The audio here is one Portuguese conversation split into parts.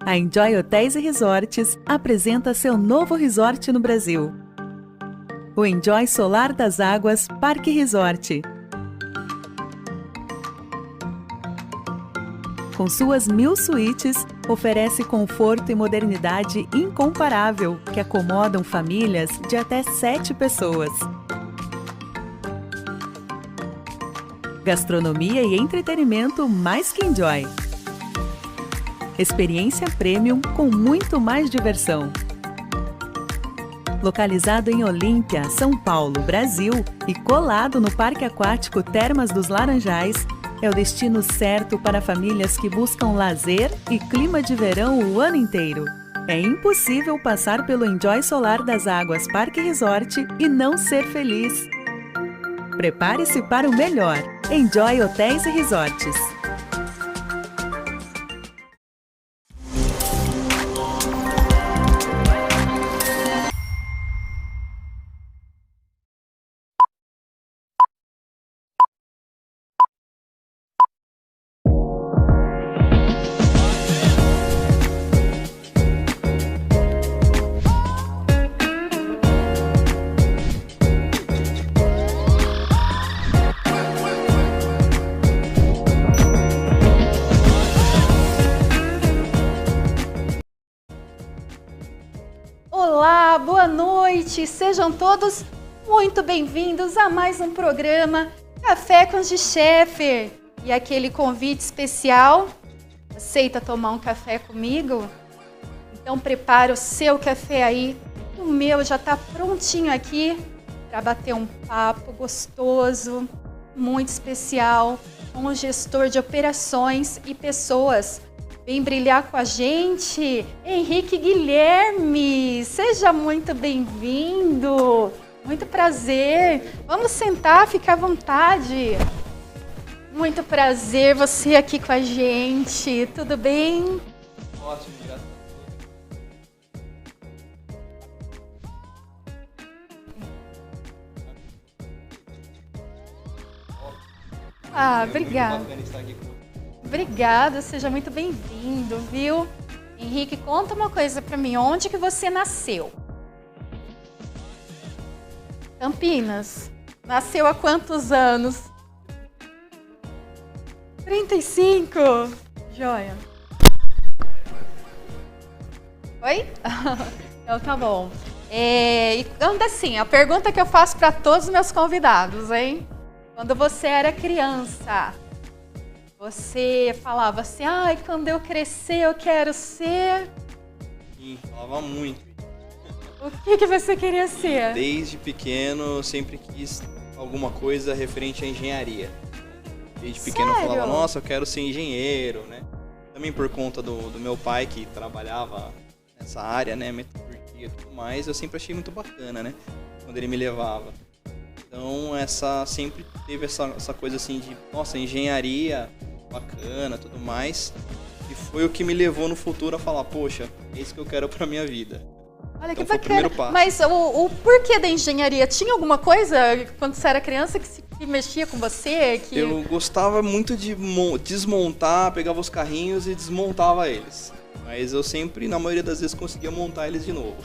A Enjoy Hotéis e Resorts apresenta seu novo resort no Brasil. O Enjoy Solar das Águas Parque Resort. Com suas 1000 suítes, oferece conforto e modernidade incomparável que acomodam famílias de até 7 pessoas. Gastronomia e entretenimento mais que Enjoy. Experiência premium com muito mais diversão. Localizado em Olímpia, São Paulo, Brasil e colado no Parque Aquático Termas dos Laranjais, é o destino certo para famílias que buscam lazer e clima de verão o ano inteiro. É impossível passar pelo Enjoy Solar das Águas Parque Resort e não ser feliz. Prepare-se para o melhor. Enjoy Hotéis e Resorts. Olá, boa noite! Sejam todos muito bem-vindos a mais um programa Café com Gi Scheffer. E aquele convite especial, aceita tomar um café comigo? Então prepara o seu café aí, o meu já está prontinho aqui para bater um papo gostoso, muito especial, com o gestor de operações e pessoas. Vem brilhar com a gente, Henrique Guilherme. Seja muito bem-vindo. Muito prazer. Vamos sentar, fica à vontade. Muito prazer você aqui com a gente. Tudo bem? Ótimo, graças a Deus. Obrigada. Muito bacana estar aqui com você. Obrigada, seja muito bem-vindo, viu? Henrique, conta uma coisa pra mim, onde que você nasceu? Campinas. Nasceu há quantos anos? 35. Joia. Oi? Então tá bom. Então assim, a pergunta que eu faço pra todos os meus convidados, hein? Quando você era criança, você falava assim, quando eu crescer eu quero ser... Sim, falava muito. O que você queria ser? Desde pequeno eu sempre quis alguma coisa referente à engenharia. Desde pequeno eu falava, nossa, eu quero ser engenheiro, né? Também por conta do meu pai que trabalhava nessa área, né? Metalurgia e tudo mais, eu sempre achei muito bacana, né? Quando ele me levava. Então sempre teve essa coisa assim de, nossa, engenharia... bacana, tudo mais, e foi o que me levou no futuro a falar, poxa, é isso que eu quero pra minha vida. Olha então, que bacana. Foi o primeiro passo. Mas o porquê da engenharia? Tinha alguma coisa quando você era criança que mexia com você? Eu gostava muito de desmontar, pegava os carrinhos e desmontava eles, mas eu sempre, na maioria das vezes, conseguia montar eles de novo.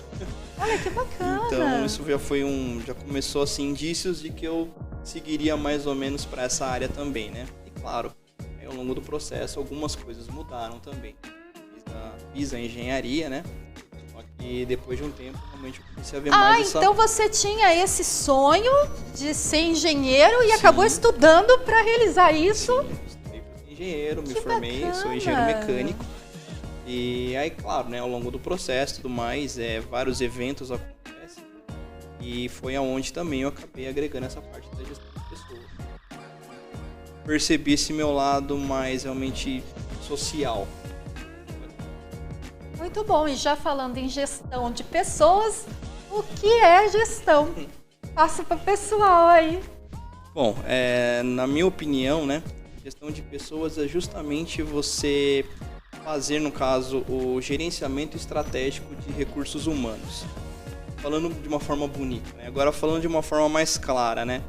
Olha que bacana. Então isso já começou assim, indícios de que eu seguiria mais ou menos para essa área também, né? E claro, ao longo do processo, algumas coisas mudaram também. Fiz a engenharia, né? Só que depois de um tempo, realmente eu comecei a ver mais essa... então você tinha esse sonho de ser engenheiro e acabou estudando para realizar isso? Sim, eu estudei para ser engenheiro, me formei, sou engenheiro mecânico. E aí, claro, né, ao longo do processo e tudo mais, vários eventos acontecem. E foi aonde também eu acabei agregando essa parte da gestão de pessoas. Percebi esse meu lado mais realmente social. Muito bom, e já falando em gestão de pessoas, o que é gestão? Passa para o pessoal aí. Bom, na minha opinião, né, gestão de pessoas é justamente você fazer, no caso, o gerenciamento estratégico de recursos humanos. Falando de uma forma bonita, né? Agora falando de uma forma mais clara, né?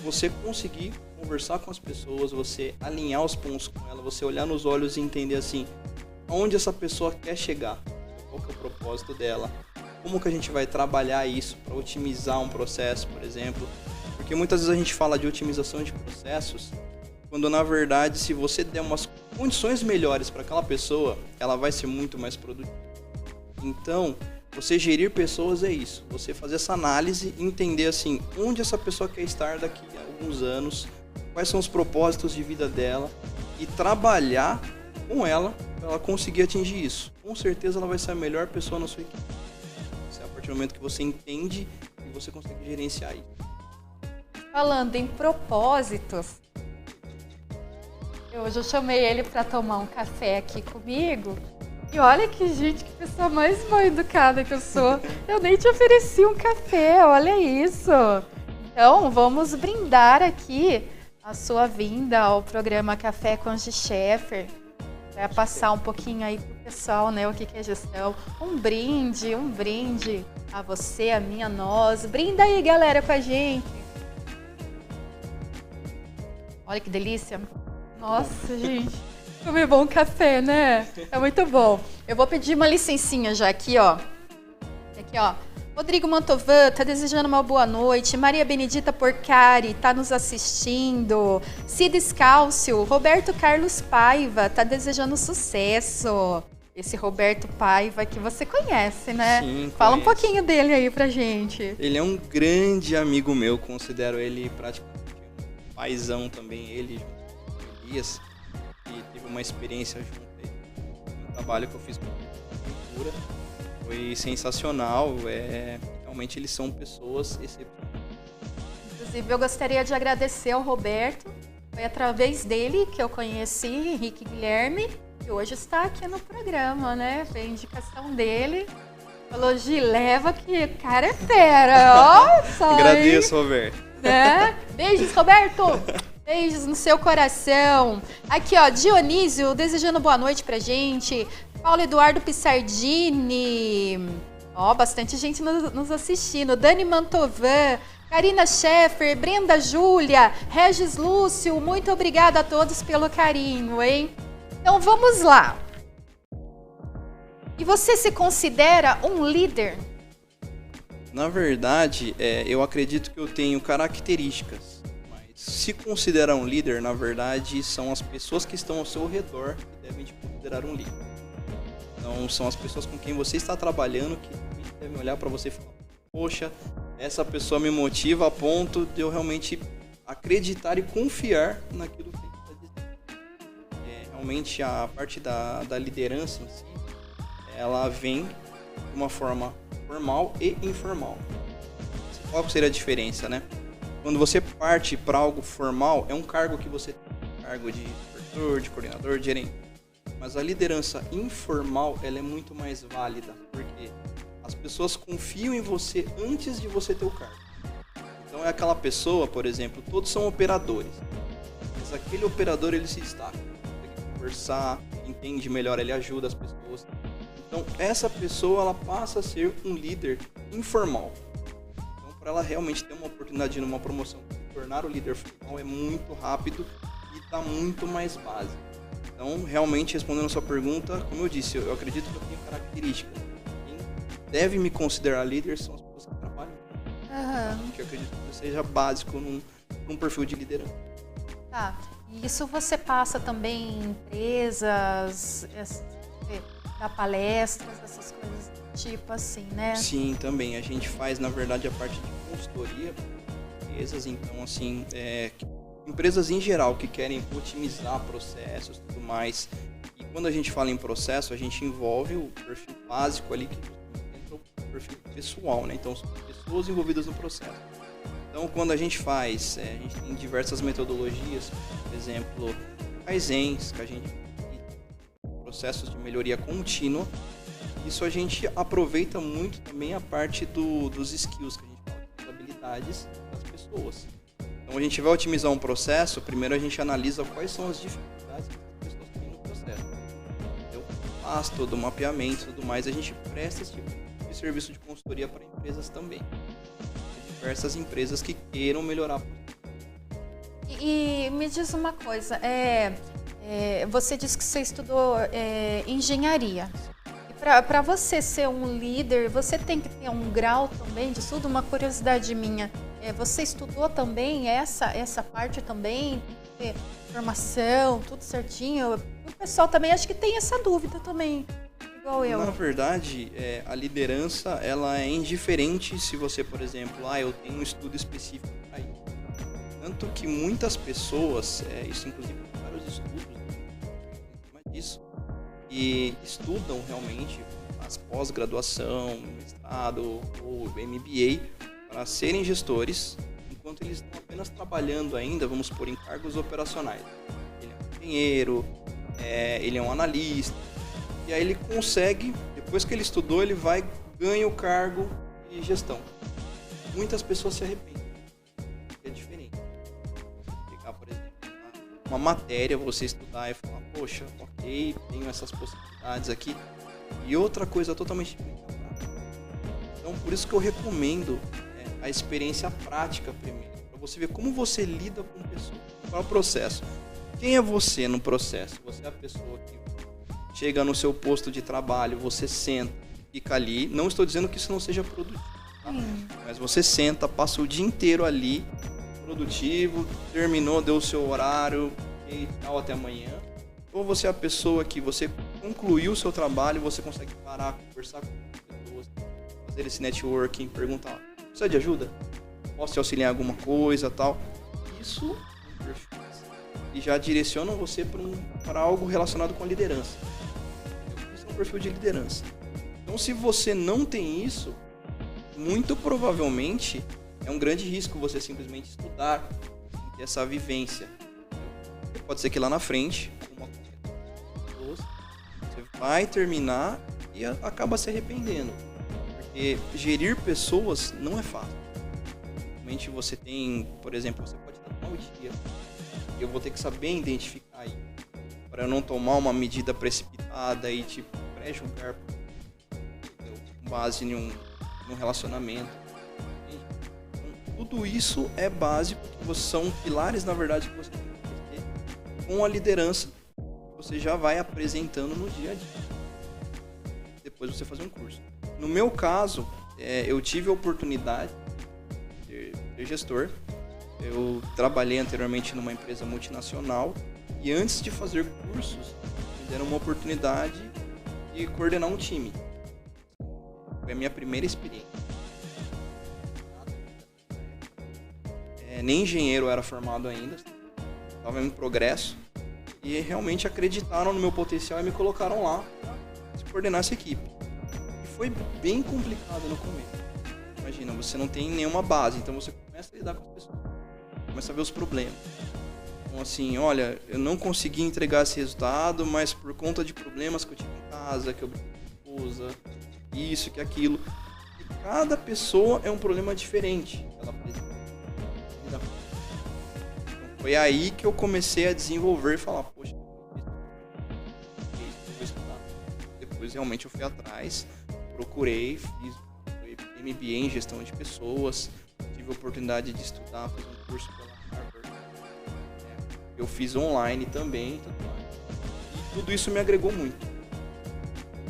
Você conseguir conversar com as pessoas, você alinhar os pontos com ela, você olhar nos olhos e entender assim, aonde essa pessoa quer chegar, qual que é o propósito dela, como que a gente vai trabalhar isso para otimizar um processo, por exemplo. Porque muitas vezes a gente fala de otimização de processos, quando na verdade, se você der umas condições melhores para aquela pessoa, ela vai ser muito mais produtiva. Então, você gerir pessoas é isso, você fazer essa análise e entender assim, onde essa pessoa quer estar daqui a alguns anos, quais são os propósitos de vida dela e trabalhar com ela para ela conseguir atingir isso. Com certeza ela vai ser a melhor pessoa na sua equipe. Isso é a partir do momento que você entende e você consegue gerenciar isso. Falando em propósitos, hoje eu chamei ele para tomar um café aqui comigo. E olha que gente, que pessoa mais mal educada que eu sou. Eu nem te ofereci um café, olha isso. Então, vamos brindar aqui a sua vinda ao programa Café com Gi Scheffer. Vai passar um pouquinho aí pro pessoal, né, o que é gestão. Um brinde a você, a mim, a nós. Brinda aí, galera, com a gente. Olha que delícia. Nossa, gente. Comer bom café, né? É muito bom. Eu vou pedir uma licencinha já aqui, ó. Aqui, ó. Rodrigo Mantovan tá desejando uma boa noite. Maria Benedita Porcari tá nos assistindo. Cida Scalcio, Roberto Carlos Paiva tá desejando sucesso. Esse Roberto Paiva que você conhece, né? Sim, fala conheço. Um pouquinho dele aí pra gente. Ele é um grande amigo meu, considero ele praticamente um paizão também, ele junto com Elias, que teve uma experiência junto a ele. Um trabalho que eu fiz com a prefeitura foi sensacional, realmente eles são pessoas excepcionais. Inclusive, eu gostaria de agradecer ao Roberto. Foi através dele que eu conheci Henrique Guilherme, que hoje está aqui no programa, né? Foi a indicação dele. Falou, Gi, leva que o cara é fera, ó. Só, Agradeço, Roberto. né? Beijos, Roberto. Beijos no seu coração. Aqui, ó, Dionísio desejando boa noite pra gente. Paulo Eduardo Pissardini. Ó, bastante gente nos assistindo. Dani Mantovan, Karina Scheffer, Brenda Júlia, Regis Lúcio. Muito obrigada a todos pelo carinho, hein? Então vamos lá. E você se considera um líder? Na verdade, eu acredito que eu tenho características, mas se considerar um líder, na verdade, são as pessoas que estão ao seu redor que devem te considerar um líder. Então, são as pessoas com quem você está trabalhando que devem olhar para você e falar, poxa, essa pessoa me motiva a ponto de eu realmente acreditar e confiar naquilo que ele está dizendo. Realmente, a parte da liderança em si, ela vem de uma forma formal e informal. Qual seria a diferença, né? Quando você parte para algo formal, é um cargo que você tem, cargo de supervisor, de coordenador, de gerente. Mas a liderança informal, ela é muito mais válida, porque as pessoas confiam em você antes de você ter o cargo. Então é aquela pessoa, por exemplo, todos são operadores, mas aquele operador ele se destaca, ele conversar, entende melhor, ele ajuda as pessoas. Então essa pessoa ela passa a ser um líder informal. Então para ela realmente ter uma oportunidade numa promoção, se tornar o líder formal é muito rápido e está muito mais básico. Então, realmente, respondendo a sua pergunta, como eu disse, eu acredito que eu tenho características. Quem deve me considerar líder são as pessoas que trabalham. Que eu acredito que seja básico num perfil de liderança. Tá. E isso você passa também em empresas, dá palestras, essas coisas do tipo assim, né? Sim, também. A gente faz, na verdade, a parte de consultoria para empresas. Então, assim, empresas em geral que querem otimizar processos e tudo mais. E quando a gente fala em processo, a gente envolve o perfil básico ali, que entra o perfil pessoal, né? Então, são pessoas envolvidas no processo. Então, quando a gente faz, a gente tem diversas metodologias, por exemplo, Kaizens, que a gente processos de melhoria contínua. Isso a gente aproveita muito também a parte dos skills, que a gente fala, das habilidades das pessoas. Então, a gente vai otimizar um processo, primeiro a gente analisa quais são as dificuldades que as pessoas têm no processo. Então, faz todo o mapeamento e tudo mais, a gente presta esse tipo de serviço de consultoria para empresas também. Diversas empresas que queiram melhorar. E me diz uma coisa, Você disse que você estudou engenharia. Para você ser um líder, você tem que ter um grau também de estudo? Uma curiosidade minha, você estudou também essa parte também? Tem que ter formação, tudo certinho? O pessoal também acho que tem essa dúvida também, igual eu. Na verdade, a liderança ela é indiferente se você, por exemplo, eu tenho um estudo específico para isso. Tanto que muitas pessoas, isso inclusive tem vários estudos disso, e estudam realmente as pós-graduação, mestrado ou MBA para serem gestores, enquanto eles estão apenas trabalhando ainda, vamos supor, em cargos operacionais. Ele é um engenheiro, ele é um analista, e aí ele consegue, depois que ele estudou, ele vai ganha o cargo de gestão. Muitas pessoas se arrependem, é diferente. Pegar, por exemplo, uma matéria, você estudar e falar, poxa, ok, tenho essas possibilidades aqui, e outra coisa totalmente diferente. Então, por isso que eu recomendo a experiência prática primeiro, para você ver como você lida com pessoas. Qual é o processo? Quem é você no processo? Você é a pessoa que chega no seu posto de trabalho, você senta, fica ali. Não estou dizendo que isso não seja produtivo, tá? Mas você senta, passa o dia inteiro ali, produtivo, terminou, deu o seu horário, e tal, até amanhã. Ou você é a pessoa que você concluiu o seu trabalho, você consegue parar, conversar com pessoas, fazer esse networking, perguntar, precisa de ajuda? Posso te auxiliar em alguma coisa, tal? Isso é um perfil. E já direcionam você para algo relacionado com a liderança. Isso é um perfil de liderança. Então, se você não tem isso, muito provavelmente é um grande risco você simplesmente estudar, ter essa vivência. Pode ser que lá na frente, você vai terminar e acaba se arrependendo. Porque gerir pessoas não é fácil. Realmente você tem, por exemplo, você pode estar mal dia e eu vou ter que saber identificar aí para eu não tomar uma medida precipitada e pré-julgar com base em um relacionamento. Então, tudo isso é básico, são pilares, na verdade, que você tem que ter com a liderança. Você já vai apresentando no dia a dia. Depois você fazer um curso. No meu caso, eu tive a oportunidade de ser gestor. Eu trabalhei anteriormente numa empresa multinacional e antes de fazer cursos, me deram uma oportunidade de coordenar um time. Foi a minha primeira experiência. Nem engenheiro era formado ainda, estava em progresso. E realmente acreditaram no meu potencial e me colocaram lá para coordenar essa equipe. E foi bem complicado no começo. Imagina, você não tem nenhuma base, então você começa a lidar com as pessoas, começa a ver os problemas. Então assim, olha, eu não consegui entregar esse resultado, mas por conta de problemas que eu tive em casa, que eu briguei com a esposa, isso, que aquilo. E cada pessoa é um problema diferente. Ela apresenta. Foi aí que eu comecei a desenvolver e falar, poxa, eu vou estudar. Depois realmente eu fui atrás, procurei, fiz MBA em gestão de pessoas, tive a oportunidade de estudar, fiz um curso pela Harvard. Eu fiz online também, e tudo isso me agregou muito.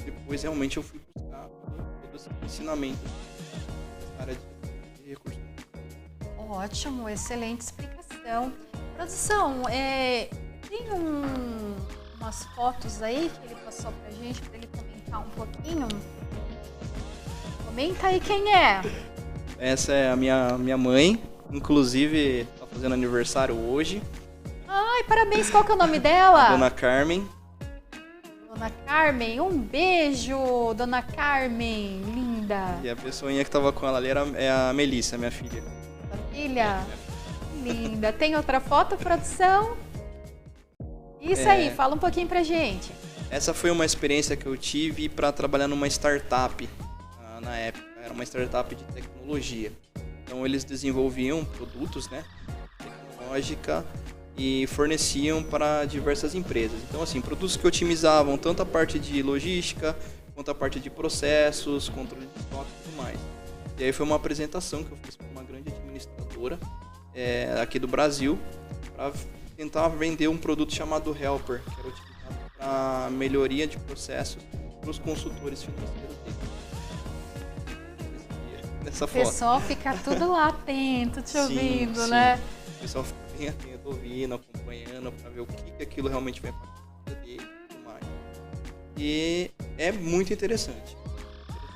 Depois realmente eu fui buscar todo esse ensinamento nessa área de recursos. Ótimo, excelente explicação. Produção, tem umas fotos aí que ele passou pra gente, pra ele comentar um pouquinho. Comenta aí quem é. Essa é a minha mãe, inclusive tá fazendo aniversário hoje. Ai, parabéns, qual que é o nome dela? Dona Carmen. Dona Carmen, um beijo, Dona Carmen, linda. E a pessoinha que tava com ela ali é a Melissa, minha filha. Sua filha? Linda. Tem outra foto, produção? Isso aí, fala um pouquinho pra gente. Essa foi uma experiência que eu tive para trabalhar numa startup na época. Era uma startup de tecnologia. Então eles desenvolviam produtos, tecnológica e forneciam para diversas empresas. Então assim, produtos que otimizavam tanto a parte de logística, quanto a parte de processos, controle de estoque e tudo mais. E aí foi uma apresentação que eu fiz para uma grande administradora aqui do Brasil, para tentava vender um produto chamado Helper, que era utilizado para melhoria de processos para os consultores financeiros dele. Nessa foto. O pessoal fica tudo lá atento, te ouvindo, né? O pessoal fica bem atento, ouvindo, acompanhando, para ver o que aquilo realmente vai impactar na vida dele e tudo mais. E é muito interessante.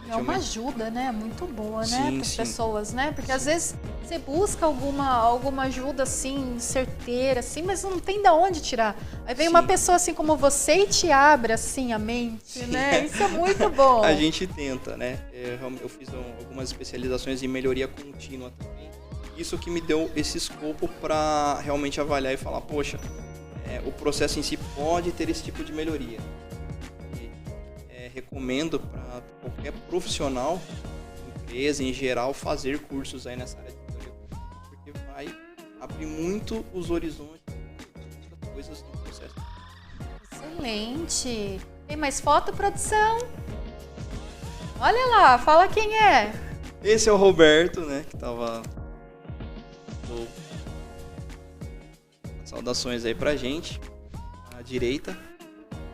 É uma ajuda, né? Muito boa, né? Sim, Para as sim. pessoas, né? Porque às vezes você busca alguma ajuda, assim, certeira, assim, mas não tem de onde tirar. Aí vem uma pessoa assim como você e te abre, assim, a mente, né? Isso é muito bom. A gente tenta, né? Eu fiz algumas especializações em melhoria contínua também. Isso que me deu esse escopo para realmente avaliar e falar, poxa, o processo em si pode ter esse tipo de melhoria. Recomendo para qualquer profissional, empresa em geral, fazer cursos aí nessa área de melhoria contínua, porque vai abrir muito os horizontes, muitas coisas no processo. Excelente. Tem mais foto, produção? Olha lá, fala quem é. Esse é o Roberto, né, que tava... Saudações aí pra gente, à direita.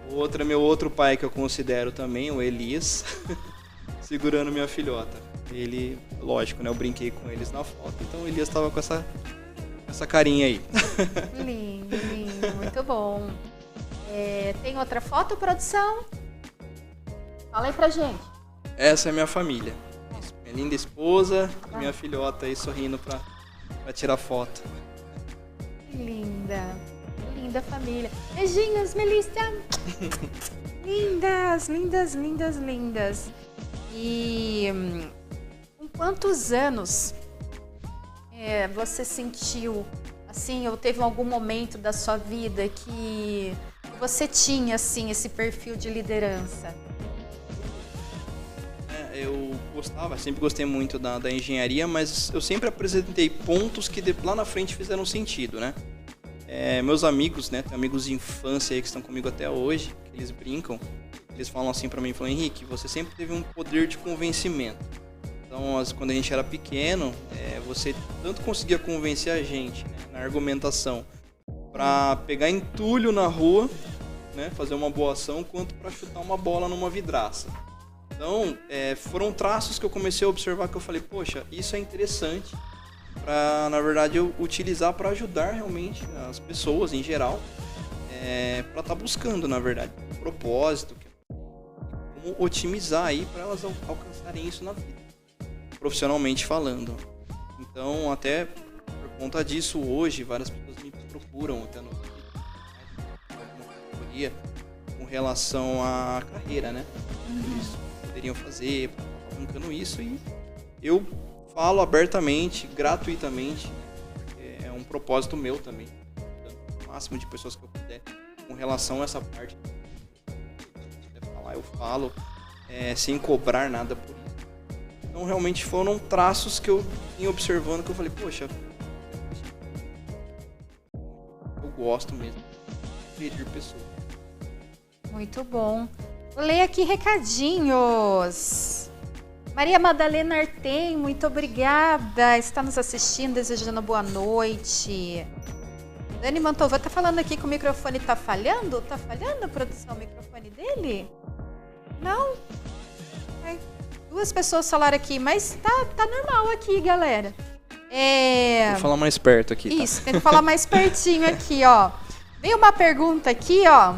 O outro é meu outro pai que eu considero também, o Elias, segurando minha filhota. Ele, lógico, né, eu brinquei com eles na foto, então o Elias tava com essa carinha aí. Lindo, lindo, muito bom. Tem outra foto, produção? Fala aí pra gente. Essa é minha família. Minha linda esposa, minha filhota aí sorrindo pra tirar foto. Linda, linda família. Beijinhos, Melissa. Lindas, lindas, lindas, lindas. E com quantos anos você sentiu, assim, ou teve algum momento da sua vida que você tinha, assim, esse perfil de liderança? Eu sempre gostei muito da engenharia, mas eu sempre apresentei pontos que lá na frente fizeram sentido, né? Meus amigos, né? Tem amigos de infância aí que estão comigo até hoje, que eles brincam, eles falam assim pra mim, falam, Henrique, você sempre teve um poder de convencimento. Então, quando a gente era pequeno, você tanto conseguia convencer a gente, né, na argumentação, pra pegar entulho na rua, né, fazer uma boa ação, quanto pra chutar uma bola numa vidraça. Então, foram traços que eu comecei a observar que eu falei, poxa, isso é interessante para, na verdade, eu utilizar para ajudar realmente as pessoas em geral, para estar buscando, na verdade, um propósito, como otimizar aí para elas alcançarem isso na vida, profissionalmente falando. Então, até por conta disso, hoje, várias pessoas me procuram, até alguma categoria com relação à carreira, né? Isso poderiam fazer, arrancando isso, e eu falo abertamente, gratuitamente, né, porque é um propósito meu também, o máximo de pessoas que eu puder com relação a essa parte. Eu falo sem cobrar nada por isso. Então realmente foram traços que eu vim observando que eu falei, poxa, eu gosto mesmo de gerir pessoas. Muito bom. Vou ler aqui recadinhos. Maria Madalena Artem, muito obrigada. Está nos assistindo, desejando boa noite. Dani Mantovani tá falando aqui que o microfone tá falhando? Tá falhando, produção, o microfone dele? Não? Duas pessoas falaram aqui, mas tá normal aqui, galera. Vou falar mais perto aqui. Isso, tá? Tem que falar mais pertinho aqui, ó. Veio uma pergunta aqui, ó.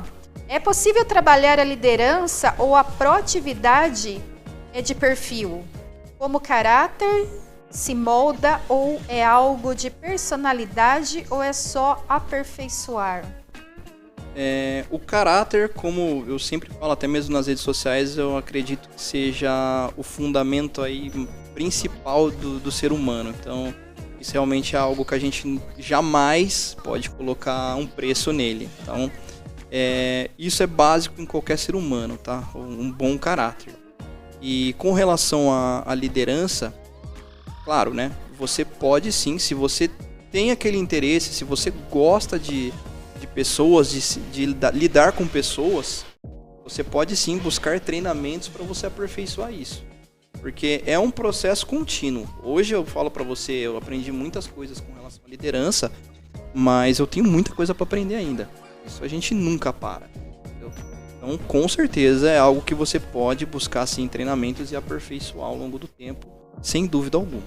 É possível trabalhar a liderança ou a proatividade de perfil? Como caráter se molda ou é algo de personalidade ou é só aperfeiçoar? O caráter, como eu sempre falo, até mesmo nas redes sociais, eu acredito que seja o fundamento aí principal do ser humano. Então, isso realmente é algo que a gente jamais pode colocar um preço nele. Então, isso é básico em qualquer ser humano, tá? Um bom caráter. E com relação à liderança, claro, né? Você pode sim, se você tem aquele interesse, se você gosta de pessoas, de lidar com pessoas, você pode sim buscar treinamentos para você aperfeiçoar isso. Porque é um processo contínuo. Hoje eu falo para você, eu aprendi muitas coisas com relação à liderança, mas eu tenho muita coisa para aprender ainda. Isso a gente nunca para. Entendeu? Então, com certeza, é algo que você pode buscar sim, treinamentos e aperfeiçoar ao longo do tempo, sem dúvida alguma.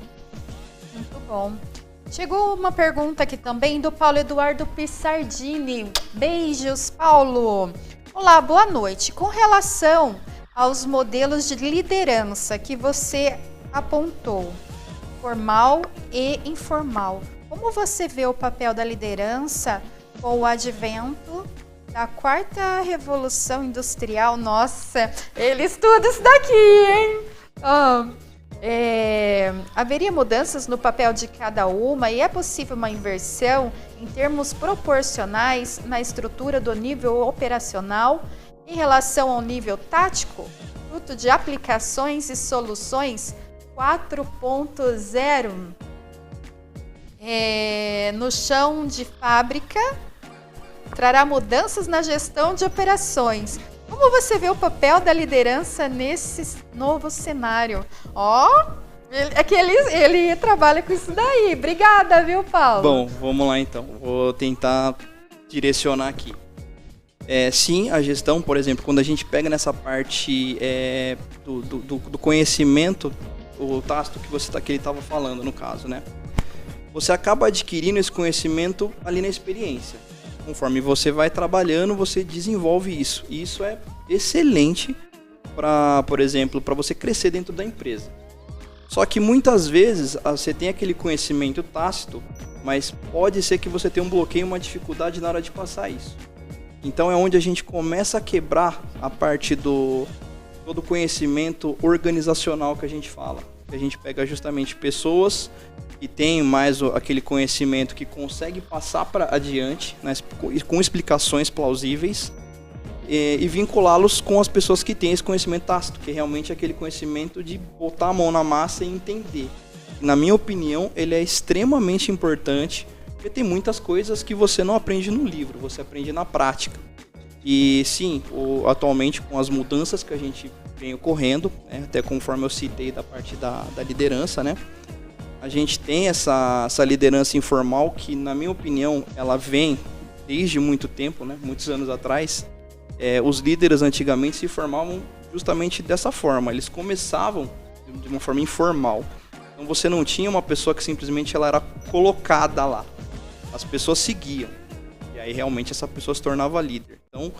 Muito bom. Chegou uma pergunta aqui também do Paulo Eduardo Pissardini. Beijos, Paulo. Olá, boa noite. Com relação aos modelos de liderança que você apontou, formal e informal, como você vê o papel da liderança com o advento da quarta revolução industrial? Nossa, ele estuda isso daqui, hein? Haveria mudanças no papel de cada uma e é possível uma inversão em termos proporcionais na estrutura do nível operacional em relação ao nível tático, fruto de aplicações e soluções 4.0 no chão de fábrica, trará mudanças na gestão de operações. Como você vê o papel da liderança nesse novo cenário? Ele trabalha com isso daí. Obrigada, viu, Paulo? Bom, vamos lá então. Vou tentar direcionar aqui. Sim, a gestão, por exemplo, quando a gente pega nessa parte do conhecimento, o tácito que ele estava falando, no caso, né? Você acaba adquirindo esse conhecimento ali na experiência. Conforme você vai trabalhando, você desenvolve isso. E isso é excelente para, por exemplo, para você crescer dentro da empresa. Só que muitas vezes você tem aquele conhecimento tácito, mas pode ser que você tenha um bloqueio, uma dificuldade na hora de passar isso. Então é onde a gente começa a quebrar a parte do todo conhecimento organizacional que a gente fala. A gente pega justamente pessoas que têm mais aquele conhecimento que consegue passar para adiante, né, com explicações plausíveis, e vinculá-los com as pessoas que têm esse conhecimento tácito, que é realmente aquele conhecimento de botar a mão na massa e entender. Na minha opinião, ele é extremamente importante, porque tem muitas coisas que você não aprende no livro, você aprende na prática. E sim, atualmente com as mudanças que a gente vem ocorrendo, né, até conforme eu citei da parte da liderança, né, a gente tem essa liderança informal que, na minha opinião, ela vem desde muito tempo, né, muitos anos atrás. Os líderes antigamente se formavam justamente dessa forma, eles começavam de uma forma informal. Então você não tinha uma pessoa que simplesmente ela era colocada lá, as pessoas seguiam. E aí realmente essa pessoa se tornava líder. Então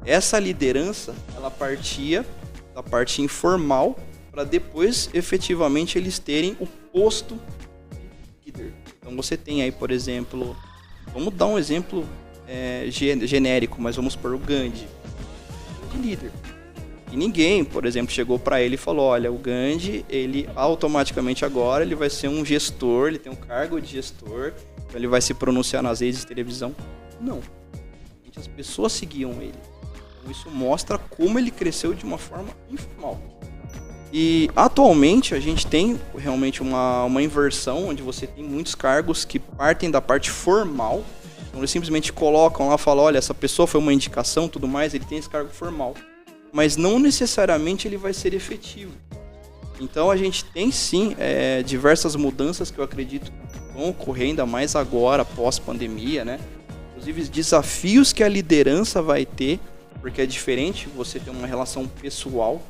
essa liderança, ela partia da parte informal para depois efetivamente eles terem o posto de líder. Então você tem aí, por exemplo, vamos dar um exemplo genérico, mas vamos por o Gandhi, de líder. E ninguém, por exemplo, chegou para ele e falou, olha, o Gandhi, ele automaticamente agora ele vai ser um gestor, ele tem um cargo de gestor, ele vai se pronunciar nas redes de televisão. Não. As pessoas seguiam ele. Então isso mostra como ele cresceu de uma forma informal. E atualmente a gente tem realmente uma inversão, onde você tem muitos cargos que partem da parte formal. Então eles simplesmente colocam lá, falam, olha, essa pessoa foi uma indicação, tudo mais, ele tem esse cargo formal. Mas não necessariamente ele vai ser efetivo. Então a gente tem sim diversas mudanças que eu acredito que vão ocorrer, ainda mais agora, pós-pandemia, né? Inclusive desafios que a liderança vai ter, porque é diferente você ter uma relação pessoal,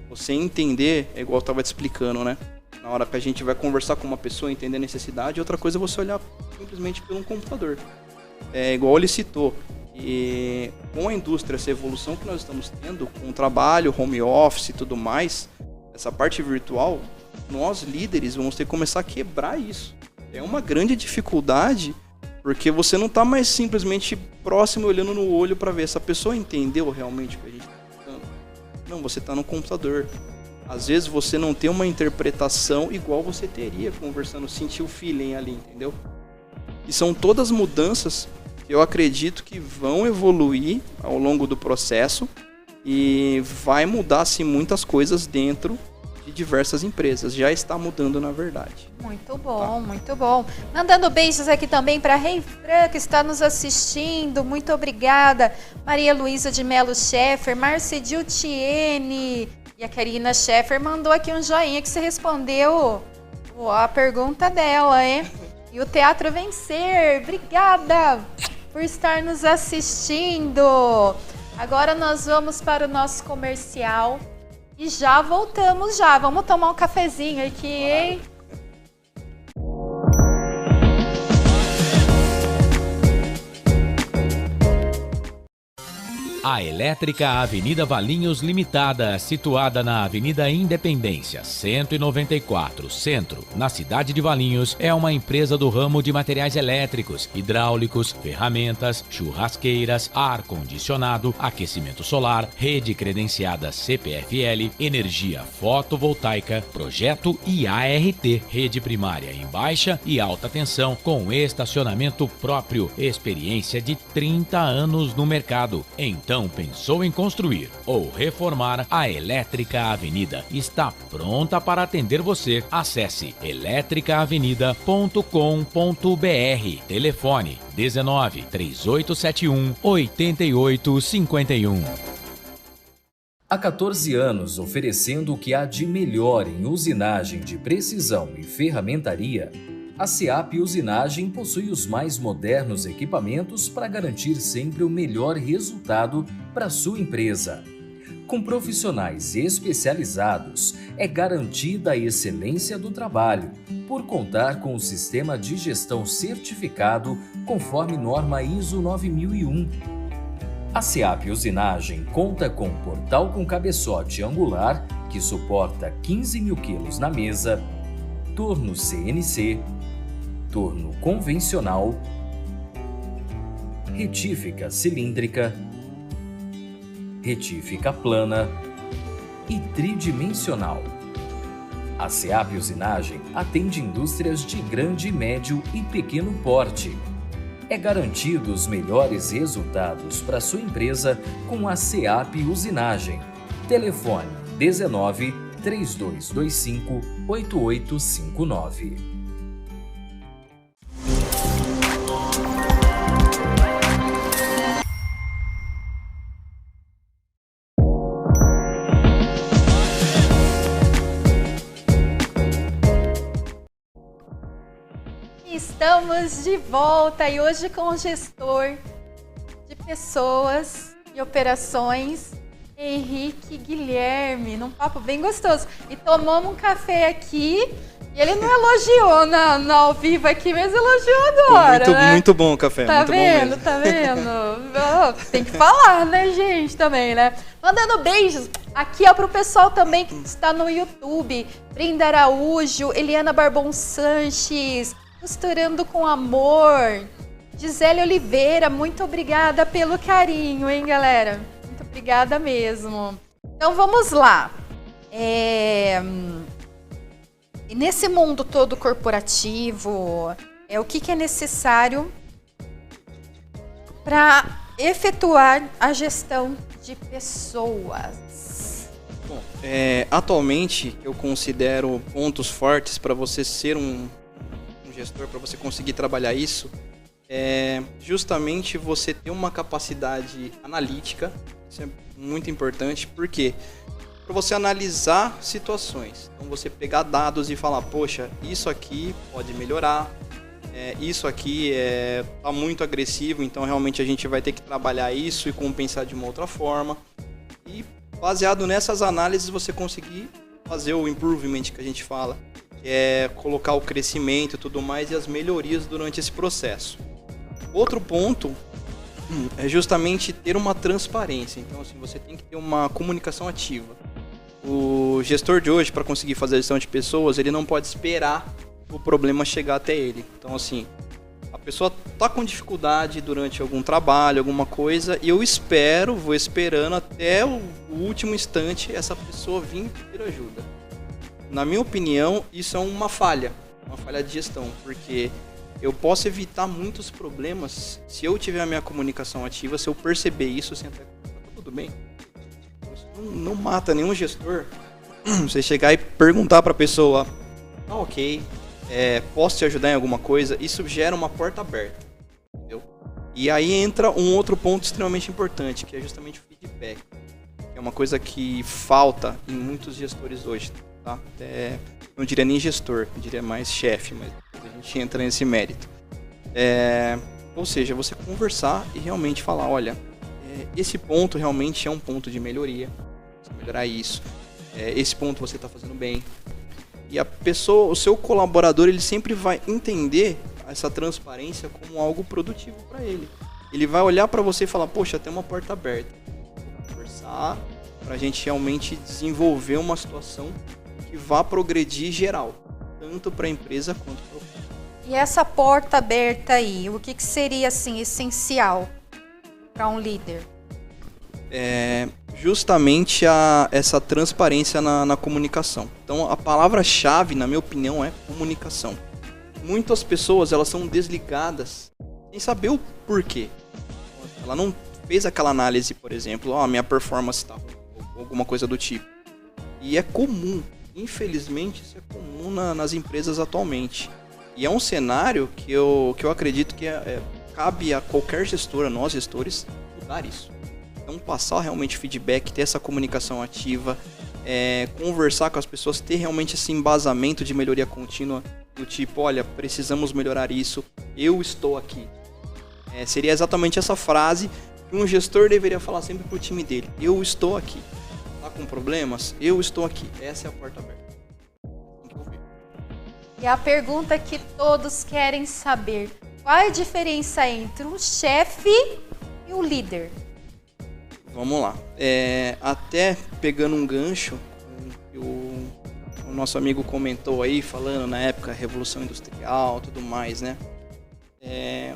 você entender, é igual eu estava te explicando, né? Na hora que a gente vai conversar com uma pessoa, entender a necessidade, outra coisa é você olhar simplesmente pelo computador. Igual ele citou, e com a indústria, essa evolução que nós estamos tendo, com o trabalho, home office e tudo mais, essa parte virtual, nós líderes vamos ter que começar a quebrar isso. É uma grande dificuldade, porque você não está mais simplesmente próximo, olhando no olho para ver se a pessoa entendeu realmente o que a gente está falando. Não, você está no computador. Às vezes você não tem uma interpretação igual você teria conversando, sentir o feeling ali, entendeu? E são todas mudanças que eu acredito que vão evoluir ao longo do processo e vai mudar sim muitas coisas dentro de diversas empresas. Já está mudando, na verdade. Muito bom, muito bom. Mandando beijos aqui também para Rei Fran, que está nos assistindo. Muito obrigada. Maria Luísa de Melo Scheffer, Marcedil Tiene e a Karina Scheffer mandou aqui um joinha que você respondeu a pergunta dela, hein? e o Teatro Vencer. Obrigada por estar nos assistindo. Agora nós vamos para o nosso comercial e já voltamos já. Vamos tomar um cafezinho aqui, hein? A Elétrica Avenida Valinhos Limitada, situada na Avenida Independência, 194, Centro, na cidade de Valinhos, é uma empresa do ramo de materiais elétricos, hidráulicos, ferramentas, churrasqueiras, ar-condicionado, aquecimento solar, rede credenciada CPFL, energia fotovoltaica, projeto e ART, rede primária em baixa e alta tensão, com estacionamento próprio, experiência de 30 anos no mercado. Então, pensou em construir ou reformar? A Elétrica Avenida está pronta para atender você. Acesse eletricaavenida.com.br. Telefone 19 3871 8851. Há 14 anos oferecendo o que há de melhor em usinagem de precisão e ferramentaria, a SEAP Usinagem possui os mais modernos equipamentos para garantir sempre o melhor resultado para sua empresa. Com profissionais especializados, é garantida a excelência do trabalho, por contar com o sistema de gestão certificado conforme norma ISO 9001. A SEAP Usinagem conta com um portal com cabeçote angular que suporta 15 mil quilos na mesa, torno CNC, torno convencional, retífica cilíndrica, retífica plana e tridimensional. A SEAP Usinagem atende indústrias de grande, médio e pequeno porte. É garantido os melhores resultados para sua empresa com a SEAP Usinagem. Telefone 19 3225 8859. Estamos de volta e hoje com o gestor de pessoas e operações, Henrique Guilherme, num papo bem gostoso. E tomamos um café aqui e ele não elogiou na ao vivo aqui, mas elogiou agora, muito, né? Muito bom o café, tá muito vendo, bom mesmo. Tá vendo? Oh, tem que falar, né, gente, também, né? Mandando beijos aqui, ó, pro pessoal também que está no YouTube. Brenda Araújo, Eliana Barbon Sanches, Costurando com Amor, Gisele Oliveira, muito obrigada pelo carinho, hein, galera? Muito obrigada mesmo. Então, vamos lá. E nesse mundo todo corporativo, o que é necessário para efetuar a gestão de pessoas? Bom, atualmente eu considero pontos fortes para você ser um gestor, para você conseguir trabalhar isso, justamente você ter uma capacidade analítica. Isso é muito importante, porque para você analisar situações, então você pegar dados e falar, poxa, isso aqui pode melhorar, isso aqui tá muito agressivo, então realmente a gente vai ter que trabalhar isso e compensar de uma outra forma, e baseado nessas análises você conseguir fazer o improvement que a gente fala, que é colocar o crescimento e tudo mais e as melhorias durante esse processo. Outro ponto é justamente ter uma transparência. Então, assim, você tem que ter uma comunicação ativa. O gestor de hoje, para conseguir fazer a gestão de pessoas, ele não pode esperar o problema chegar até ele. Então, assim, a pessoa está com dificuldade durante algum trabalho, alguma coisa, e eu vou esperando até o último instante essa pessoa vir pedir ajuda. Na minha opinião, isso é uma falha de gestão, porque eu posso evitar muitos problemas se eu tiver a minha comunicação ativa, se eu perceber isso, assim, até tá tudo bem. Isso não mata nenhum gestor. Você chegar e perguntar para a pessoa, ok, posso te ajudar em alguma coisa? Isso gera uma porta aberta, entendeu? E aí entra um outro ponto extremamente importante, que é justamente o feedback. É uma coisa que falta em muitos gestores hoje. Tá? Não diria nem gestor, eu diria mais chefe, mas a gente entra nesse mérito. Ou seja, você conversar e realmente falar, olha, esse ponto realmente é um ponto de melhoria, você melhorar isso, esse ponto você está fazendo bem. E a pessoa, o seu colaborador, ele sempre vai entender essa transparência como algo produtivo para ele. Ele vai olhar para você e falar, poxa, tem uma porta aberta. Vou conversar para a gente realmente desenvolver uma situação que vá progredir geral, tanto para a empresa quanto para o cliente. E essa porta aberta aí, o que seria assim essencial para um líder? Justamente essa transparência na comunicação. Então, a palavra-chave, na minha opinião, é comunicação. Muitas pessoas, elas são desligadas sem saber o porquê. Ela não fez aquela análise, por exemplo, minha performance está ruim, ou alguma coisa do tipo. E é comum, infelizmente, isso é comum nas empresas atualmente. E é um cenário que eu acredito que cabe a qualquer gestor, a nós gestores, mudar isso. Então, passar realmente feedback, ter essa comunicação ativa, conversar com as pessoas, ter realmente esse embasamento de melhoria contínua, do tipo, olha, precisamos melhorar isso, eu estou aqui. Seria exatamente essa frase que um gestor deveria falar sempre para o time dele. Eu estou aqui. Está com problemas? Eu estou aqui. Essa é a porta aberta. Tem que ouvir. E a pergunta que todos querem saber, qual é a diferença entre um chefe e um líder? Vamos lá. Até pegando um gancho, o nosso amigo comentou aí, falando na época Revolução Industrial, tudo mais, né?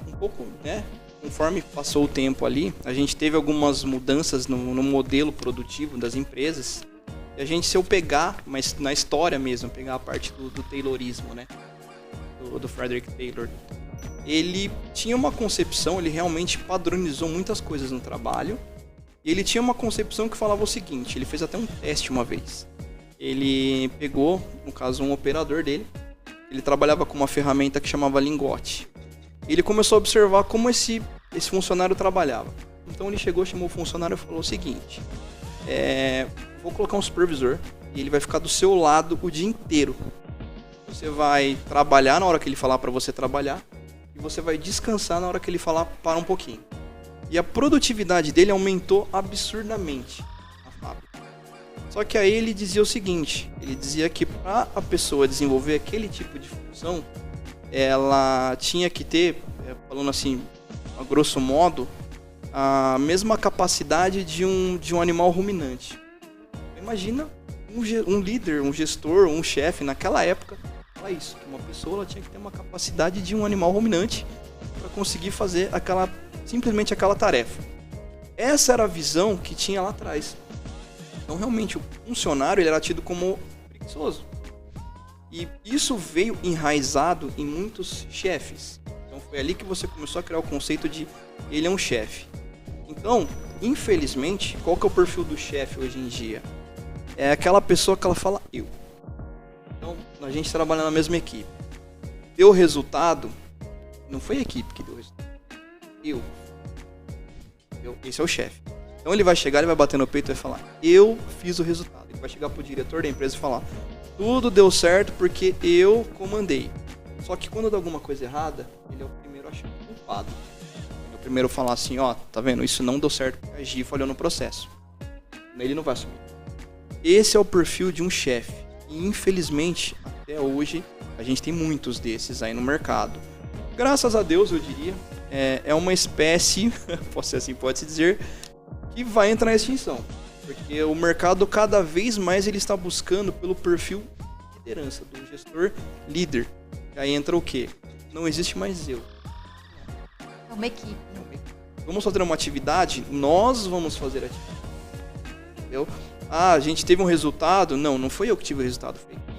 Um pouco, né? Conforme passou o tempo ali, a gente teve algumas mudanças no modelo produtivo das empresas. E se eu pegar, mas na história mesmo, pegar a parte do Taylorismo, né? Do Frederick Taylor, ele tinha uma concepção, ele realmente padronizou muitas coisas no trabalho. E ele tinha uma concepção que falava o seguinte, ele fez até um teste uma vez. Ele pegou, no caso, um operador dele, ele trabalhava com uma ferramenta que chamava lingote. Ele começou a observar como esse funcionário trabalhava. Então ele chamou o funcionário e falou o seguinte, vou colocar um supervisor e ele vai ficar do seu lado o dia inteiro. Você vai trabalhar na hora que ele falar para você trabalhar e você vai descansar na hora que ele falar para um pouquinho. E a produtividade dele aumentou absurdamente na fábrica. Só que aí ele dizia o seguinte, ele dizia que para a pessoa desenvolver aquele tipo de função, ela tinha que ter, falando assim, a grosso modo, a mesma capacidade de um animal ruminante. Imagina um líder, um gestor, um chefe naquela época, falar isso, que uma pessoa ela tinha que ter uma capacidade de um animal ruminante para conseguir fazer simplesmente aquela tarefa. Essa era a visão que tinha lá atrás. Então realmente o funcionário ele era tido como preguiçoso. E isso veio enraizado em muitos chefes. Então foi ali que você começou a criar o conceito de ele é um chefe. Então, infelizmente, qual que é o perfil do chefe hoje em dia? É aquela pessoa que ela fala eu. Então, a gente trabalha na mesma equipe. Deu resultado, não foi a equipe que deu resultado. Eu. Esse é o chefe. Então ele vai chegar, ele vai bater no peito e vai falar, eu fiz o resultado. Ele vai chegar pro diretor da empresa e falar, tudo deu certo porque eu comandei. Só que quando dá alguma coisa errada, ele é o primeiro a achar culpado. Ele é o primeiro a falar assim, tá vendo, isso não deu certo porque a Gi falhou no processo. Ele não vai assumir. Esse é o perfil de um chefe. E infelizmente, até hoje, a gente tem muitos desses aí no mercado. Graças a Deus, eu diria, é uma espécie, pode-se dizer, que vai entrar em extinção. Porque o mercado cada vez mais ele está buscando pelo perfil de liderança, do gestor líder. E aí entra o quê? Não existe mais eu. É uma equipe. Vamos fazer uma atividade? Nós vamos fazer a atividade. Entendeu? A gente teve um resultado? Não foi eu que tive o resultado, foi a equipe.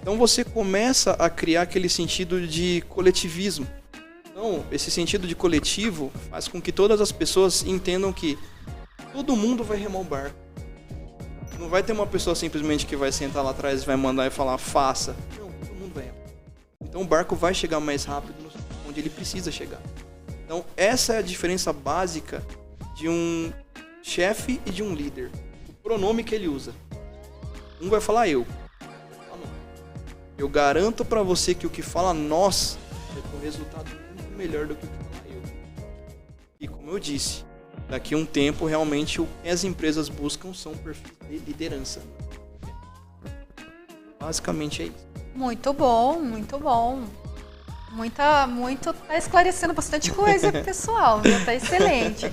Então você começa a criar aquele sentido de coletivismo. Então, esse sentido de coletivo faz com que todas as pessoas entendam que todo mundo vai remar o barco. Não vai ter uma pessoa simplesmente que vai sentar lá atrás e vai mandar e falar, faça. Não, todo mundo vai remar. Então o barco vai chegar mais rápido onde ele precisa chegar. Então essa é a diferença básica de um chefe e de um líder. O pronome que ele usa. Um vai falar eu. Eu garanto para você que o que fala nós vai ter um resultado muito melhor do que o que fala eu. E como eu disse, daqui a um tempo, realmente, o que as empresas buscam são perfis de liderança. Basicamente é isso. Muito bom, muito bom. Tá esclarecendo bastante coisa pro pessoal, né? Tá excelente.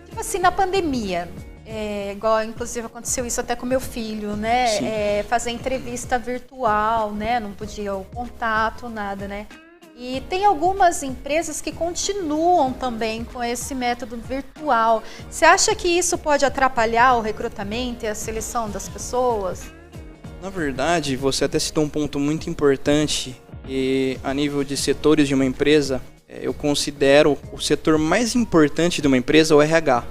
Tipo assim, na pandemia, igual inclusive aconteceu isso até com meu filho, né? Fazer entrevista virtual, né? Não podia o contato, nada, né? E tem algumas empresas que continuam também com esse método virtual. Você acha que isso pode atrapalhar o recrutamento e a seleção das pessoas? Na verdade, você até citou um ponto muito importante e a nível de setores de uma empresa, eu considero o setor mais importante de uma empresa o RH.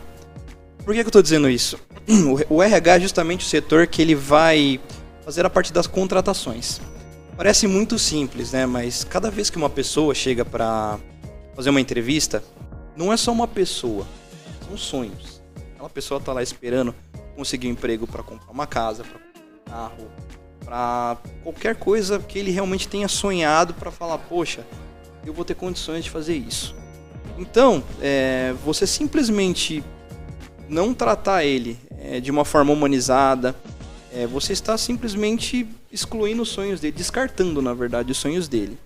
Por que eu estou dizendo isso? O RH é justamente o setor que ele vai fazer a parte das contratações. Parece muito simples, né? Mas cada vez que uma pessoa chega para fazer uma entrevista, não é só uma pessoa, são sonhos. Aquela pessoa está lá esperando conseguir um emprego para comprar uma casa, para comprar um carro, para qualquer coisa que ele realmente tenha sonhado para falar, poxa, eu vou ter condições de fazer isso. Então, você simplesmente não tratar ele de uma forma humanizada, você está simplesmente excluindo os sonhos dele, descartando, na verdade, os sonhos dele.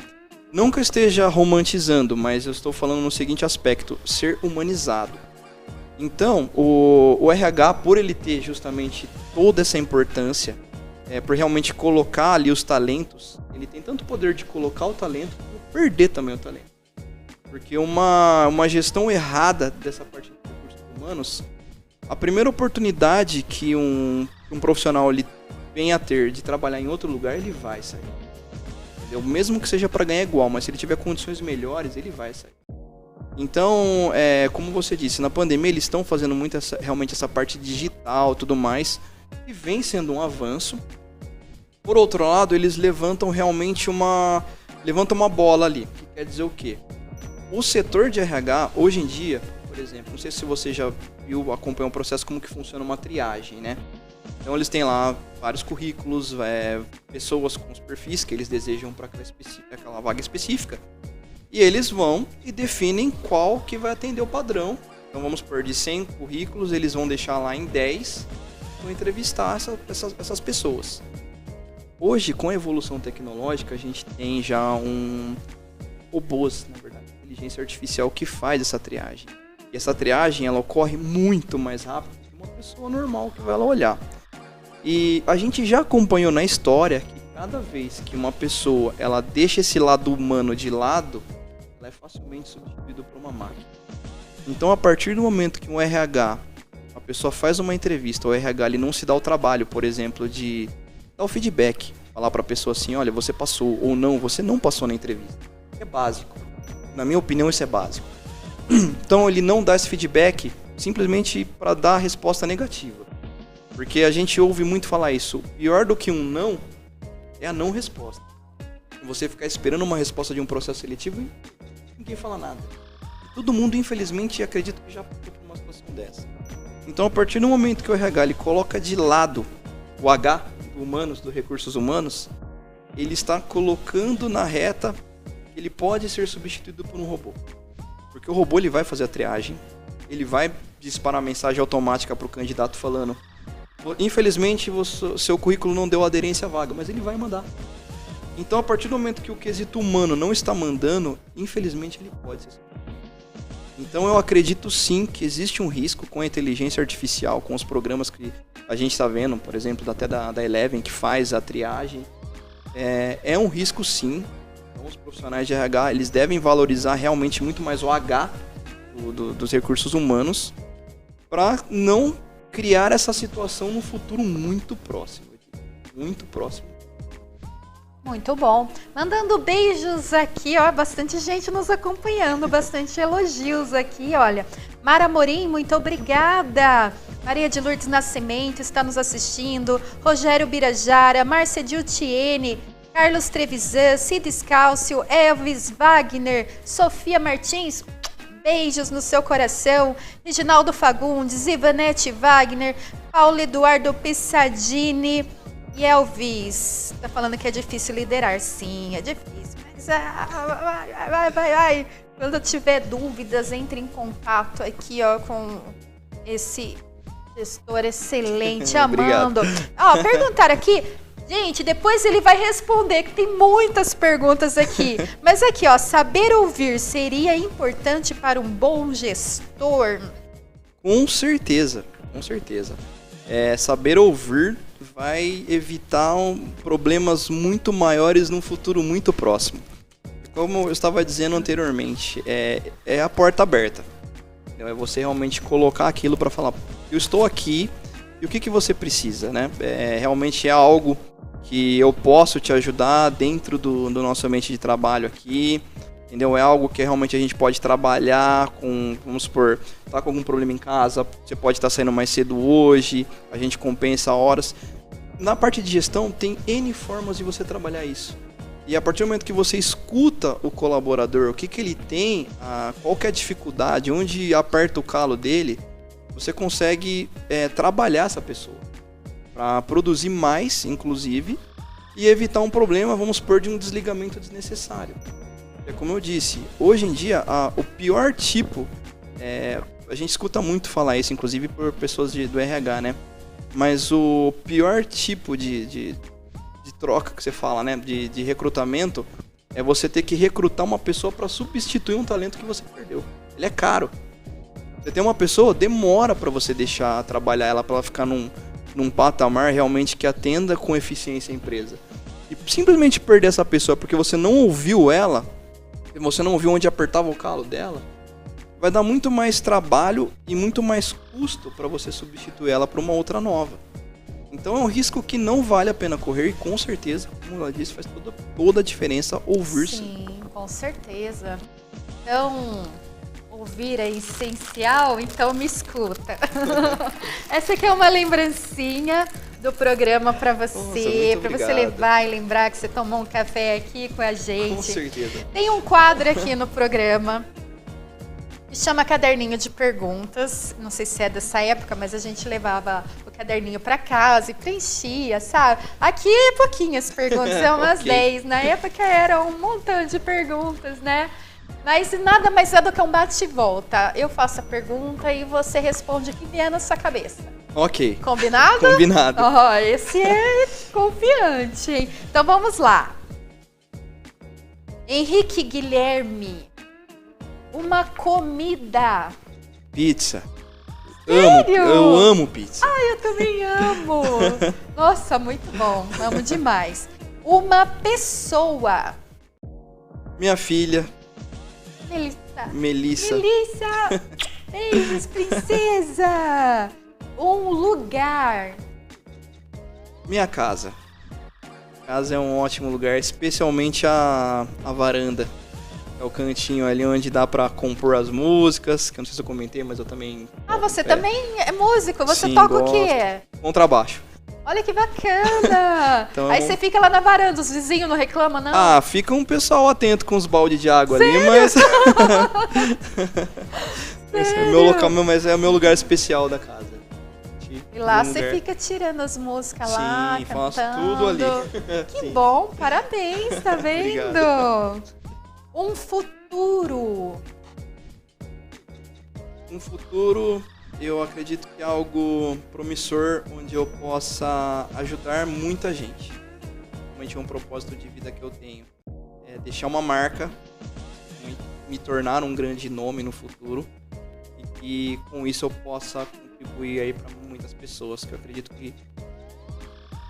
Não que eu esteja romantizando, mas eu estou falando no seguinte aspecto, ser humanizado. Então, o RH, por ele ter justamente toda essa importância, por realmente colocar ali os talentos, ele tem tanto poder de colocar o talento, como perder também o talento. Porque uma gestão errada dessa parte de recursos humanos, a primeira oportunidade que um profissional ele venha a ter de trabalhar em outro lugar, ele vai sair. Entendeu? Mesmo que seja para ganhar igual, mas se ele tiver condições melhores, ele vai sair. Então, como você disse, na pandemia eles estão fazendo muito realmente essa parte digital e tudo mais, e vem sendo um avanço. Por outro lado, eles levantam realmente uma bola ali, que quer dizer o quê? O setor de RH, hoje em dia, por exemplo, não sei se você já acompanhou um processo como que funciona uma triagem, né? Então eles têm lá vários currículos, pessoas com os perfis que eles desejam para aquela vaga específica. E eles vão e definem qual que vai atender o padrão. Então vamos supor, de 100 currículos, eles vão deixar lá em 10 para entrevistar essas pessoas. Hoje, com a evolução tecnológica, a gente tem já robôs, na verdade, inteligência artificial que faz essa triagem. E essa triagem, ela ocorre muito mais rápido que uma pessoa normal que vai lá olhar. E a gente já acompanhou na história que cada vez que uma pessoa ela deixa esse lado humano de lado, ela é facilmente substituída por uma máquina. Então, a partir do momento que um RH, a pessoa faz uma entrevista, o RH ele não se dá o trabalho, por exemplo, de dar o feedback, falar para a pessoa assim, olha, você passou ou não, você não passou na entrevista. É básico. Na minha opinião, isso é básico. Então, ele não dá esse feedback simplesmente para dar a resposta negativa. Porque a gente ouve muito falar isso. Pior do que um não é a não resposta. Você ficar esperando uma resposta de um processo seletivo e ninguém fala nada. Todo mundo, infelizmente, acredita que já passou por uma situação dessa. Então, a partir do momento que o RH ele coloca de lado o H do humanos, do recursos humanos, ele está colocando na reta que ele pode ser substituído por um robô. Porque o robô ele vai fazer a triagem, ele vai disparar a mensagem automática para o candidato falando: infelizmente, seu currículo não deu aderência à vaga, mas ele vai mandar. Então, a partir do momento que o quesito humano não está mandando, infelizmente ele pode ser substituído. Então, eu acredito sim que existe um risco com a inteligência artificial, com os programas que a gente está vendo, por exemplo, até da Eleven, que faz a triagem. É um risco sim. Então, os profissionais de RH eles devem valorizar realmente muito mais o H dos recursos humanos para não criar essa situação no futuro muito próximo. Muito próximo. Muito bom. Mandando beijos aqui, ó, bastante gente nos acompanhando, bastante elogios aqui, olha. Mara Morim, muito obrigada. Maria de Lourdes Nascimento está nos assistindo. Rogério Birajara, Márcia Diltiene, Carlos Trevisan, Cid Scalcio, Elvis Wagner, Sofia Martins, beijos no seu coração. Reginaldo Fagundes, Ivanete Wagner, Paulo Eduardo Pissadini, E Elvis, tá falando que é difícil liderar. Sim, é difícil. Mas vai. Quando tiver dúvidas, entre em contato aqui, ó, com esse gestor excelente, Amando. Ó, perguntaram aqui. Gente, depois ele vai responder, que tem muitas perguntas aqui. Mas aqui, ó, saber ouvir seria importante para um bom gestor? Com certeza. Saber ouvir vai evitar problemas muito maiores num futuro muito próximo. Como eu estava dizendo anteriormente, é a porta aberta. É você realmente colocar aquilo para falar, eu estou aqui e o que você precisa, né? Realmente é algo que eu posso te ajudar dentro do nosso ambiente de trabalho aqui, entendeu? É algo que realmente a gente pode trabalhar com, vamos supor, tá com algum problema em casa, você pode estar saindo mais cedo hoje, a gente compensa horas. Na parte de gestão tem N formas de você trabalhar isso. E a partir do momento que você escuta o colaborador, o que ele tem, qual que é a dificuldade, onde aperta o calo dele, você consegue trabalhar essa pessoa para produzir mais, inclusive, e evitar um problema, vamos supor, de um desligamento desnecessário. É como eu disse, hoje em dia, o pior tipo, a gente escuta muito falar isso, inclusive por pessoas do RH, né? Mas o pior tipo de troca que você fala, né? De recrutamento, é você ter que recrutar uma pessoa para substituir um talento que você perdeu. Ele é caro. Você tem uma pessoa, demora para você deixar trabalhar ela, para ela ficar num patamar realmente que atenda com eficiência a empresa. E simplesmente perder essa pessoa porque você não ouviu ela, você não ouviu onde apertava o calo dela, vai dar muito mais trabalho e muito mais custo para você substituir ela por uma outra nova. Então é um risco que não vale a pena correr e com certeza, como ela disse, faz toda a diferença ouvir-se. Sim, com certeza. Então, ouvir é essencial, então me escuta. Essa aqui é uma lembrancinha do programa para você, para você levar e lembrar que você tomou um café aqui com a gente. Com certeza. Tem um quadro aqui no programa que chama Caderninho de Perguntas. Não sei se é dessa época, mas a gente levava o caderninho para casa e preenchia, sabe? Aqui é pouquinhas perguntas, é umas 10. Na época era um montão de perguntas, né? Mas nada mais é do que um bate e volta. Eu faço a pergunta e você responde o que vier na sua cabeça. Ok. Combinado? Combinado. Oh, esse é confiante, hein? Então vamos lá. Henrique Guilherme. Uma comida. Pizza. Sério? Eu amo pizza. Eu também amo. Nossa, muito bom. Amo demais. Uma pessoa. Minha filha. Melissa. Beijos, princesa. Um lugar. Minha casa. Casa é um ótimo lugar, especialmente a varanda. É o cantinho ali onde dá pra compor as músicas, que eu não sei se eu comentei, mas eu também... Você também é músico? Você Sim, toca gosto. O quê? Contrabaixo. Olha que bacana! Então, aí você fica lá na varanda, os vizinhos não reclamam, não? Fica um pessoal atento com os baldes de água ali, mas... Esse é meu local, mas é o meu lugar especial da casa. E lá você fica tirando as músicas lá, Sim, cantando. faço tudo ali. Que Sim. bom, parabéns, tá vendo? Obrigado. Um futuro. Um futuro, eu acredito que é algo promissor, onde eu possa ajudar muita gente. Realmente é um propósito de vida que eu tenho. É deixar uma marca, me tornar um grande nome no futuro. E que com isso eu possa contribuir aí para muitas pessoas, que eu acredito que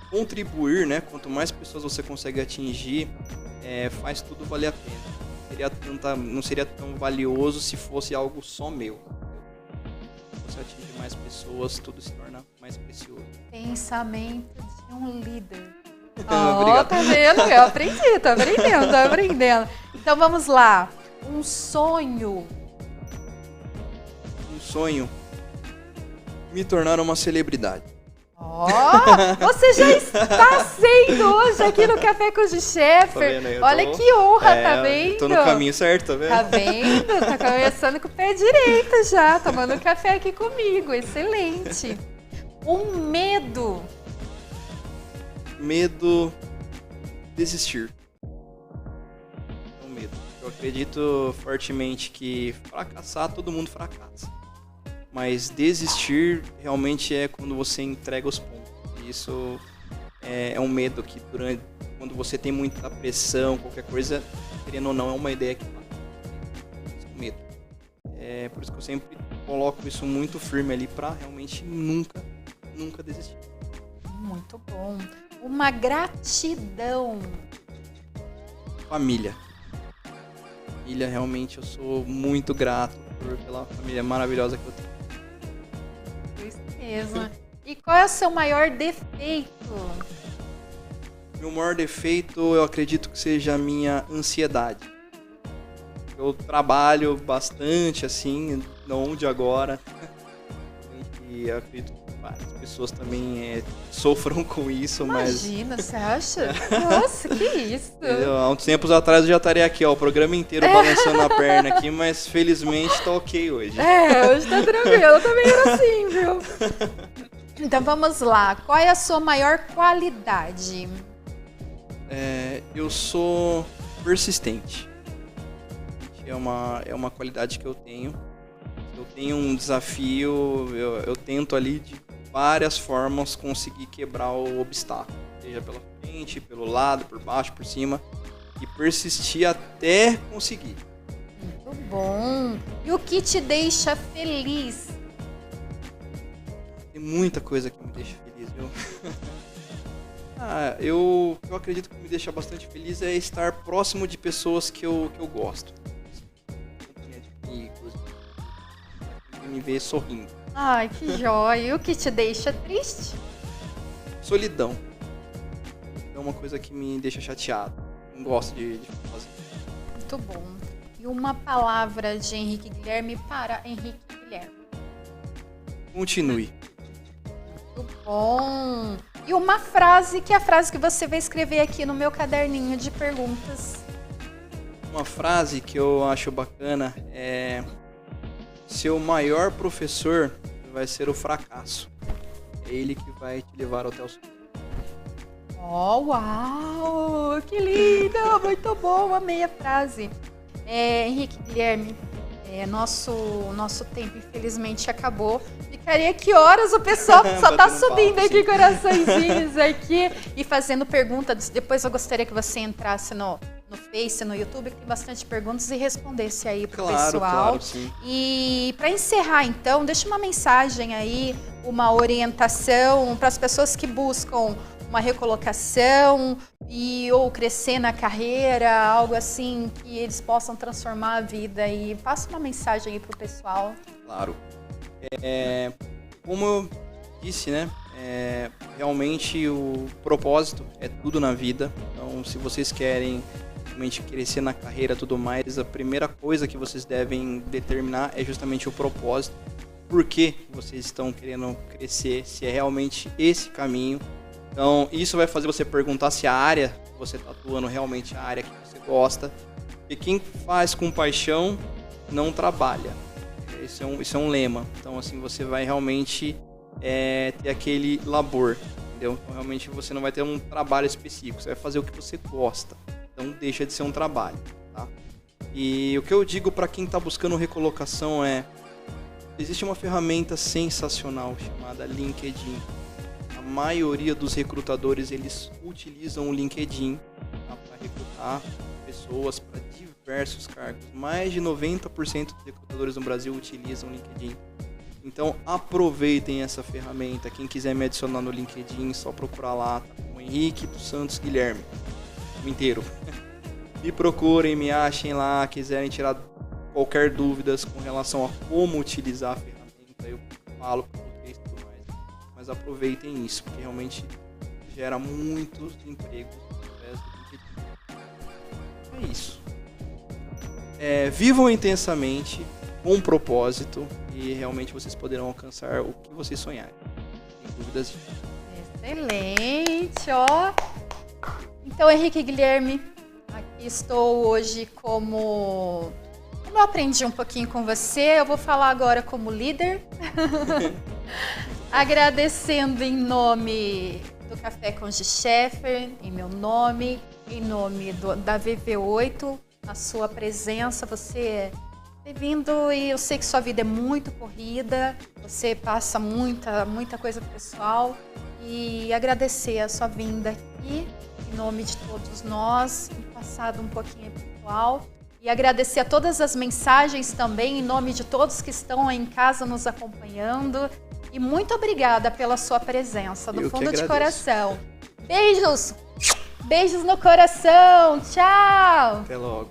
contribuir, né? Quanto mais pessoas você consegue atingir, faz tudo valer a pena. Não seria tão valioso se fosse algo só meu. Se você atingir mais pessoas, tudo se torna mais precioso. Pensamento de um líder. Obrigado. Tá vendo? Eu aprendi, tô aprendendo. Então vamos lá. Um sonho. Um sonho, me tornar uma celebridade. Você já está sendo hoje aqui no Café com o G-Cheffer. Olha que honra, tá vendo? Tô no caminho certo, tá vendo? Tá vendo? Tá começando com o pé direito já, tomando café aqui comigo. Excelente. Um medo. Medo de desistir. É um medo. Eu acredito fortemente que fracassar, todo mundo fracassa. Mas desistir realmente é quando você entrega os pontos. Isso é um medo que quando você tem muita pressão, qualquer coisa, querendo ou não, é uma ideia que mata. Esse é um medo. É por isso que eu sempre coloco isso muito firme ali para realmente nunca desistir. Muito bom. Uma gratidão. Família. Família, realmente eu sou muito grato pela família maravilhosa que eu tenho. Isso mesmo. E qual é o seu maior defeito? Meu maior defeito, eu acredito que seja a minha ansiedade. Eu trabalho bastante, assim, não de agora. E eu acredito que várias pessoas também sofram com isso, Imagina, você acha? Nossa, que isso? Há uns tempos atrás eu já estaria aqui, ó, o programa inteiro balançando a perna aqui, mas felizmente tá ok hoje. Hoje tá tranquilo, eu também era assim, viu? Então vamos lá, qual é a sua maior qualidade? Eu sou persistente. É uma qualidade que eu tenho. Eu tenho um desafio, eu tento ali de várias formas conseguir quebrar o obstáculo. Seja pela frente, pelo lado, por baixo, por cima. E persistir até conseguir. Muito bom. E o que te deixa feliz? Tem muita coisa que me deixa feliz, viu? Eu acredito que me deixa bastante feliz é estar próximo de pessoas que eu gosto. Amigos, me ver sorrindo. Ai, que jóia. E o que te deixa triste? Solidão. É uma coisa que me deixa chateado. Não gosto de fazer. Muito bom. E uma palavra de Henrique Guilherme para Henrique Guilherme. Continue. Muito bom. E uma frase, que é a frase que você vai escrever aqui no meu caderninho de perguntas. Uma frase que eu acho bacana é: seu maior professor vai ser o fracasso. É ele que vai te levar até o sucesso. Oh, uau! Que lindo! Muito bom, amei a frase. Henrique Guilherme, nosso tempo infelizmente acabou. Ficaria aqui horas, o pessoal só tá subindo aqui coraçõezinhos aqui e fazendo perguntas. Depois eu gostaria que você entrasse no Face, no YouTube, que tem bastante perguntas, e respondesse aí pro pessoal. Claro, sim. E para encerrar, então, deixa uma mensagem aí, uma orientação para as pessoas que buscam uma recolocação ou crescer na carreira, algo assim, que eles possam transformar a vida. E passa uma mensagem aí pro pessoal. Claro. Como eu disse, né? Realmente o propósito é tudo na vida. Então, se vocês querem realmente crescer na carreira e tudo mais, a primeira coisa que vocês devem determinar é justamente o propósito. Por que vocês estão querendo crescer, se é realmente esse caminho. Então, isso vai fazer você perguntar se a área que você está atuando realmente é a área que você gosta. Porque quem faz com paixão não trabalha. Isso é um lema. Então, assim, você vai realmente ter aquele labor, entendeu? Então, realmente, você não vai ter um trabalho específico. Você vai fazer o que você gosta. Então, deixa de ser um trabalho, tá? E o que eu digo para quem está buscando recolocação existe uma ferramenta sensacional chamada LinkedIn. A maioria dos recrutadores, eles utilizam o LinkedIn para recrutar pessoas para diversos cargos. Mais de 90% dos recrutadores no Brasil utilizam o LinkedIn. Então aproveitem essa ferramenta. Quem quiser me adicionar no LinkedIn, só procurar lá, tá com Henrique dos Santos Guilherme, o inteiro. Me procurem, me achem lá, quiserem tirar qualquer dúvidas com relação a como utilizar a ferramenta, eu falo para vocês e tudo mais. Mas aproveitem isso, porque realmente gera muitos empregos através do LinkedIn. É isso. Vivam intensamente, com propósito, e realmente vocês poderão alcançar o que vocês sonharem. Sem dúvidas disso. Excelente, ó. Então, Henrique Guilherme, aqui estou hoje como eu aprendi um pouquinho com você, eu vou falar agora como líder. Agradecendo em nome do Café com Gi Scheffer, em meu nome, em nome da VV8, a sua presença, você ter vindo, e eu sei que sua vida é muito corrida, você passa muita coisa pessoal, e agradecer a sua vinda aqui, em nome de todos nós, um passado um pouquinho pessoal, e agradecer a todas as mensagens também, em nome de todos que estão aí em casa nos acompanhando, e muito obrigada pela sua presença, do fundo de coração. Beijos! Beijos no coração! Tchau! Até logo!